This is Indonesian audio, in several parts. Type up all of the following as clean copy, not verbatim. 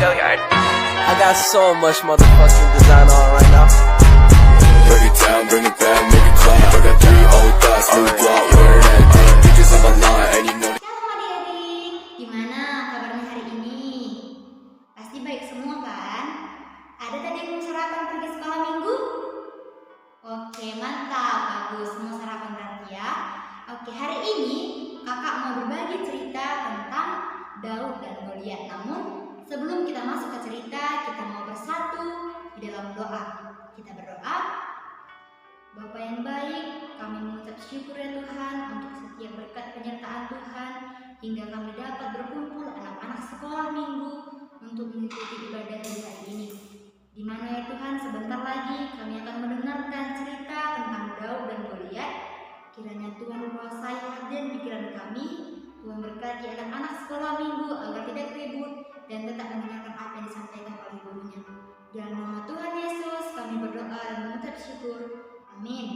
Goliath. I got so much motherfucking design on right now. Break it down, bring it back, make it clap. I got 3 old thoughts, new block, where that dick. Bitches on my line, and you know. Shalom adik-adik, gimana kabarnya hari ini? Pasti baik semua kan? Ada tadi yang mau sarapan pergi sekolah minggu? Oke, mantap, bagus, mau sarapan berarti ya. Oke, hari ini kakak mau berbagi cerita tentang Daud dan Goliat. Namun sebelum kita masuk ke cerita, kita mau bersatu di dalam doa. Kita berdoa. Bapa yang baik, kami mengucap syukur ya Tuhan untuk setiap berkat penyertaan Tuhan hingga kami dapat berkumpul anak-anak sekolah minggu untuk mengikuti ibadah di hari ini. Di mana ya Tuhan, sebentar lagi kami akan mendengarkan cerita tentang Daud dan Goliat. Kiranya Tuhan menguasai hati dan pikiran kami. Tuhan berkati anak-anak sekolah minggu agar tidak ribut dan tetap mendengarkan apa yang disampaikan oleh gurunya. Dalam nama Tuhan Yesus kami berdoa dan mengucap syukur. Amin.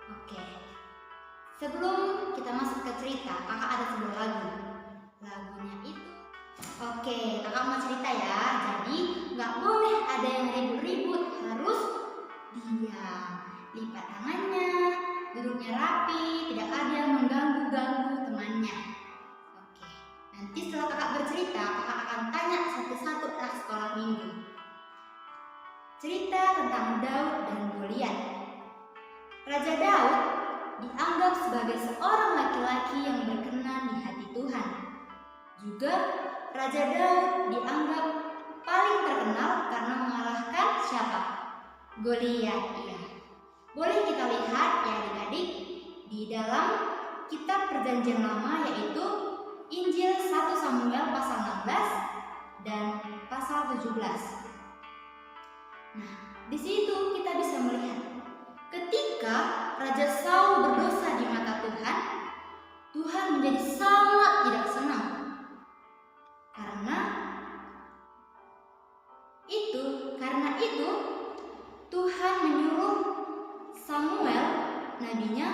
Oke. Sebelum kita masuk ke cerita, kakak ada sebuah lagu. Lagunya itu. Oke, kakak mau cerita ya. Jadi nggak boleh ada yang ribut-ribut, harus diam. Lipat tangannya, duduknya rapi, tidak ada yang mengganggu-ganggu temannya. Oke. Nanti setelah kakak bercerita, kakak akan tanya satu-satu anak sekolah minggu. Cerita tentang Daud dan Goliat. Raja Daud dianggap sebagai seorang laki-laki yang berkenan di hati Tuhan. Juga Raja Daud dianggap paling terkenal karena mengalahkan siapa? Goliat. Iya. Boleh kita lihat ya adik-adik di dalam kitab Perjanjian Lama, yaitu Injil 1 Samuel pasal 16 dan pasal 17. Nah, di situ kita bisa melihat ketika Raja Saul berdosa di mata Tuhan, Tuhan menjadi sangat tidak senang. Karena itu Tuhan menyuruh Samuel, nabinya,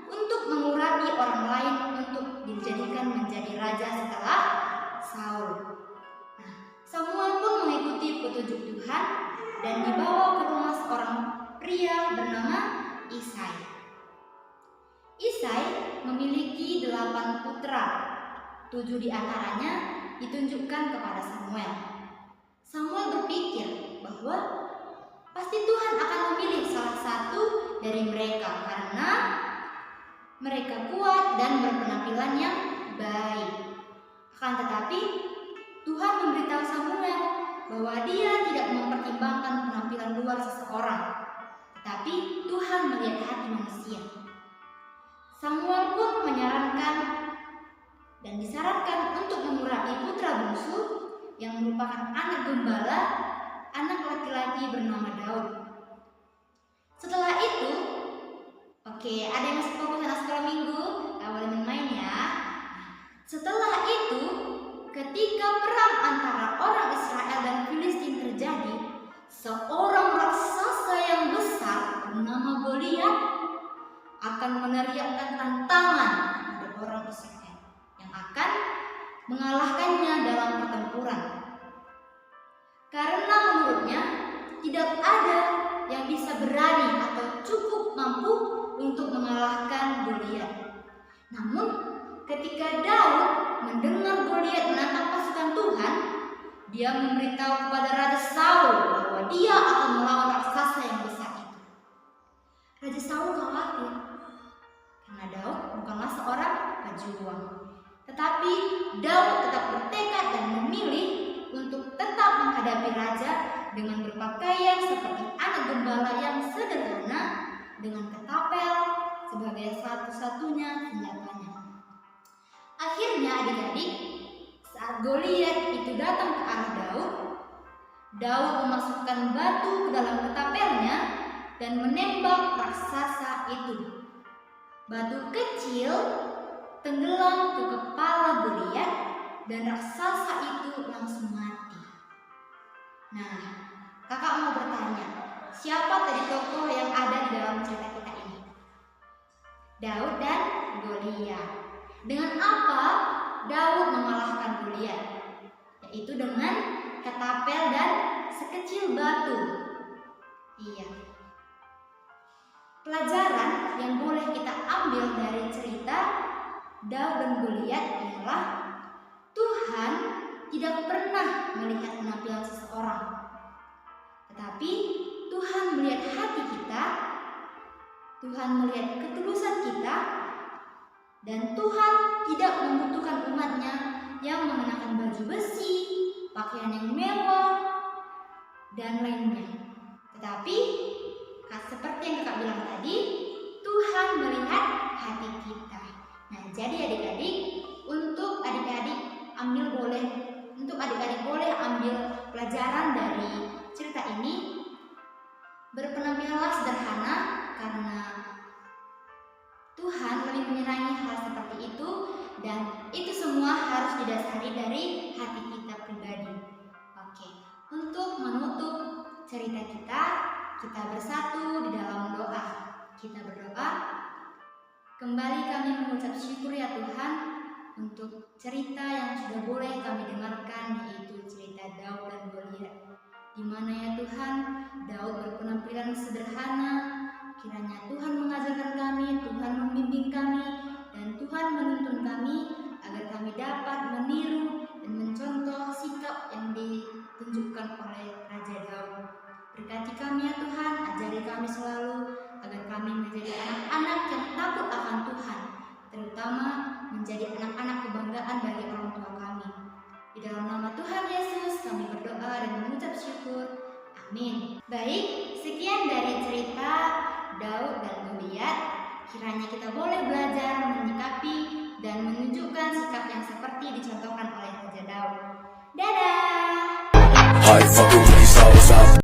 untuk mengurapi orang lain untuk dijadikan menjadi raja setelah Saul. Nah, Samuel pun mengikuti petunjuk Tuhan dan dibawa ke rumah seorang pria bernama Isai. Isai memiliki 8 putra, 7 diantaranya ditunjukkan kepada Samuel. Samuel berpikir bahwa pasti Tuhan akan memilih salah satu dari mereka karena mereka kuat dan berpenampilan yang baik. Akan tetapi Tuhan memberitahu Samuel bahwa dia tidak mempertimbangkan penampilan luar seseorang, tetapi Tuhan melihat hati manusia. Samuel pun menyarankan dan disarankan untuk mengurapi putra bungsu yang merupakan anak gembala, anak laki-laki bernama Daud. Setelah itu, oke, ada yang masih fokus anak sekolah minggu, gak boleh main-main ya. Setelah itu, ketika perang antara orang Israel dan Filistin terjadi, seorang raksasa yang besar bernama Goliat akan meneriakkan tantangan kepada orang Israel yang akan mengalahkannya dalam pertempuran. Karena menurutnya tidak ada yang bisa berani atau cukup mampu untuk mengalahkan Goliat. Namun ketika Daud mendengar Goliat menantang pasukan Tuhan, dia memberitahu kepada Raja Saul bahwa dia akan melawan raksasa yang besar itu. Raja Saul khawatir karena Daud bukanlah seorang pejuang. Tetapi Daud tetap bertekad dan memilih untuk tetap menghadapi raja dengan berpakaian seperti anak gembala yang sederhana dengan ketapel sebagai satu-satunya senjatanya. Akhirnya adik-adik, saat Goliat itu datang ke arah Daud, Daud memasukkan batu ke dalam ketapelnya dan menembak raksasa itu. Batu kecil tenggelam ke kepala Goliat dan raksasa itu langsung mati. Nah, kakak mau bertanya, siapa tadi tokoh yang ada di dalam cerita kita ini? Daud dan Goliat. Dengan apa Daud mengalahkan Goliat? yaitu dengan ketapel dan sekecil batu. Iya. Pelajaran yang boleh kita ambil dari cerita Daud dan Goliat ialah Tuhan tidak pernah melihat penampilan seseorang, tetapi Tuhan melihat hati kita, Tuhan melihat ketulusan kita, dan Tuhan tidak membutuhkan umatnya yang mengenakan baju besi, pakaian yang mewah, dan lainnya. Tetapi seperti yang kakak bilang tadi, Tuhan melihat hati kita. Nah, jadi adik-adik, untuk adik-adik boleh ambil pelajaran dari cerita ini. Berpenampilanlah sederhana karena Tuhan lebih menyenangi hal seperti itu, dan itu semua harus didasari dari hati kita pribadi. Oke, untuk menutup cerita kita bersatu di dalam doa. Kita berdoa. Kembali kami mengucap syukur ya Tuhan untuk cerita yang sudah boleh kami dengarkan, yaitu cerita Daud dan Goliat. Di mana ya Tuhan, Daud berpenampilan sederhana. Kiranya Tuhan mengajarkan kami, Tuhan membimbing kami, dan Tuhan menuntun kami agar kami dapat meniru dan mencontoh sikap yang ditunjukkan oleh Raja Daud. Berkati kami ya Tuhan, ajari kami selalu agar kami menjadi anak-anak yang takut akan Tuhan, terutama menjadi anak-anak kebanggaan bagi orang tua kami. Di dalam nama Tuhan Yesus kami berdoa dan mengucap syukur. Amin. Baik, sekian dari cerita Daud dan Goliat. Kiranya kita boleh belajar menyikapi dan menunjukkan sikap yang seperti dicontohkan oleh Raja Daud. Dadah! I fucking with these hoes,